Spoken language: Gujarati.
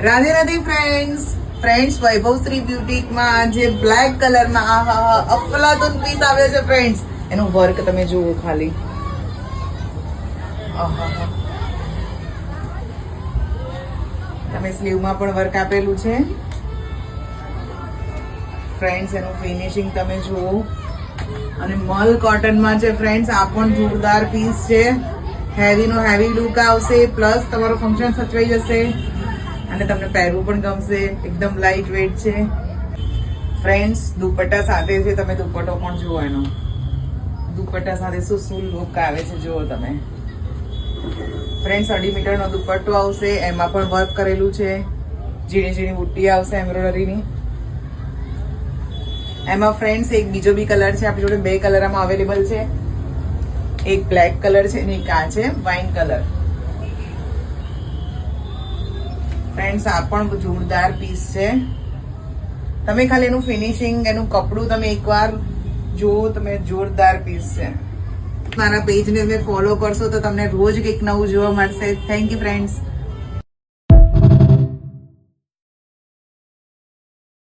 રાધે રાધે ફ્રેન્ડ્સ વૈભવશ્રી બ્યુટીકમાં જે બ્લેક કલરમાં અફલાતુન પીસ આવ્યો છે ફ્રેન્ડ્સ, એનું વર્ક તમે જુઓ ખાલી. તમે સ્લીવમાં પણ વર્ક આપેલું છે ફ્રેન્ડ્સ, એનું ફિનિશિંગ તમે જુઓ. અને મલ કોટનમાં છે ફ્રેન્ડ્સ, આ પણ જોરદાર પીસ છે. હેવી નો હેવી લુક આવશે, પ્લસ તમારું ફંક્શન સચવાઈ જશે અને તમને પહેરવું પણ ગમશે. એકદમ લાઇટ વેટ છે ફ્રેન્ડ્સ. દુપટ્ટા સાથે છે, તમે દુપટ્ટો પણ જુઓ. એનો દુપટ્ટા સાથે શું લુક આવે છે જુઓ તમે ફ્રેન્ડ્સ. 2.5 મીટરનો દુપટ્ટો આવશે, એમાં પણ વર્ક કરેલું છે. ઝીણી ઝીણી બુટ્ટી આવશે એમ્બ્રોઇડરીની. એમાં ફ્રેન્ડ્સ એક બીજો બી કલર છે આપણી જોડે. 2 કલર આમાં અવેલેબલ છે. એક બ્લેક કલર છે અને એક આ છે વાઇન કલર. ફ્રેન્ડ્સ આ પણ જોરદાર પીસ છે. તમે ખાલી એનું ફિનિશિંગ, એનું કપડું તમે એકવાર જુઓ, તમે જોરદાર પીસ છે. મારા પેજને તમે ફોલો કરશો તો તમને રોજ કંઈક નવું જોવા મળશે. Thank you friends.